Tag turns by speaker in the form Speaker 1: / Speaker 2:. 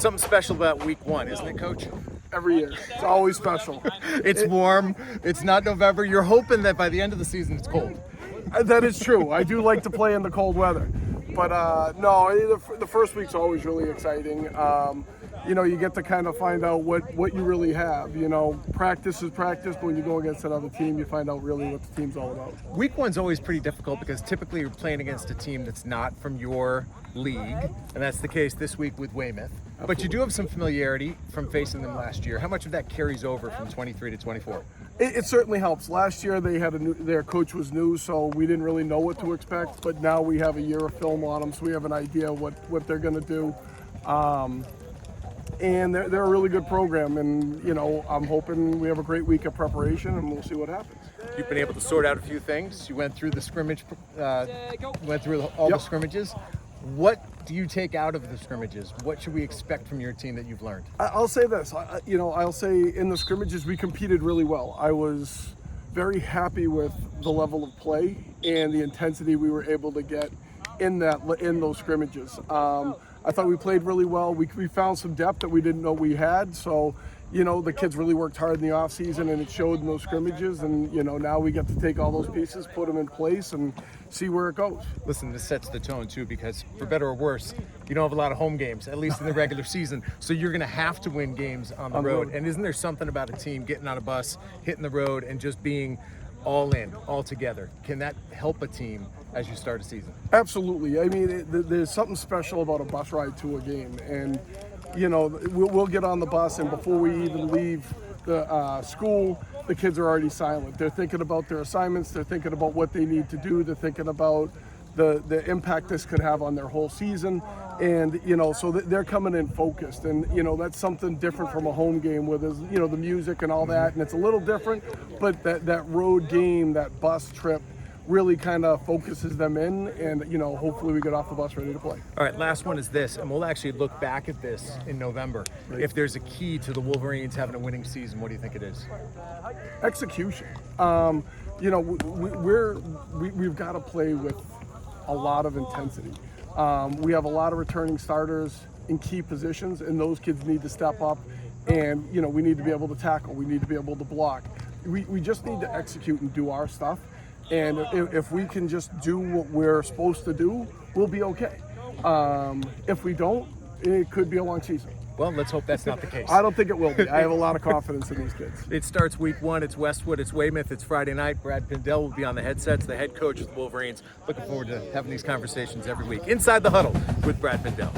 Speaker 1: something special about week one, isn't it, Coach?
Speaker 2: Every year. It's always special.
Speaker 1: It's warm. It's not November. You're hoping that by the end of the season it's cold.
Speaker 2: That is true. I do like to play in the cold weather. But no, the first week's always really exciting. You get to kind of find out what you really have. Practice is practice, but when you go against another team, you find out really what the team's all about.
Speaker 1: Week one's always pretty difficult because typically you're playing against a team that's not from your league, and that's the case this week with Weymouth. Absolutely. But you do have some familiarity from facing them last year. How much of that carries over from 23 to 24?
Speaker 2: It certainly helps. Last year they had their coach was new, so we didn't really know what to expect. But now we have a year of film on them, so we have an idea what they're going to do. And they're a really good program, and I'm hoping we have a great week of preparation, and we'll see what happens.
Speaker 1: You've been able to sort out a few things. You went through the scrimmage, went through all the scrimmages. What do you take out of the scrimmages? What should we expect from your team that you've learned?
Speaker 2: I'll say this. I'll say in the scrimmages we competed really well. I was very happy with the level of play and the intensity we were able to get in those scrimmages. I thought we played really well. We found some depth that we didn't know we had. So, the kids really worked hard in the off season, and it showed in those scrimmages. And now we get to take all those pieces, put them in place, and see where it goes.
Speaker 1: Listen, this sets the tone too, because for better or worse, you don't have a lot of home games, at least in the regular season. So you're going to have to win games on the road. And isn't there something about a team getting on a bus, hitting the road, and just being all in, all together? Can that help a team as you start a season?
Speaker 2: Absolutely. I mean, there's something special about a bus ride to a game. And, we'll get on the bus, and before we even leave the school, the kids are already silent. They're thinking about their assignments. They're thinking about what they need to do. They're thinking about the impact this could have on their whole season. And, so they're coming in focused. And, that's something different from a home game where there's, the music and all that. And it's a little different, but that road game, that bus trip, really kind of focuses them in, and hopefully we get off the bus ready to play.
Speaker 1: All right, last one is this, and we'll actually look back at this in November. Right. If there's a key to the Wolverines having a winning season, what do you think it is?
Speaker 2: Execution. We've got to play with a lot of intensity. We have a lot of returning starters in key positions, and those kids need to step up, and we need to be able to tackle. We need to be able to block. We just need to execute and do our stuff. And if we can just do what we're supposed to do, we'll be okay. If we don't, it could be a long season.
Speaker 1: Well, let's hope that's not the case.
Speaker 2: I don't think it will be. I have a lot of confidence in these kids.
Speaker 1: It starts week one. It's Westwood. It's Weymouth. It's Friday night. Brad Pindel will be on the headsets, the head coach of the Wolverines. Looking forward to having these conversations every week. Inside the Huddle with Brad Pindel.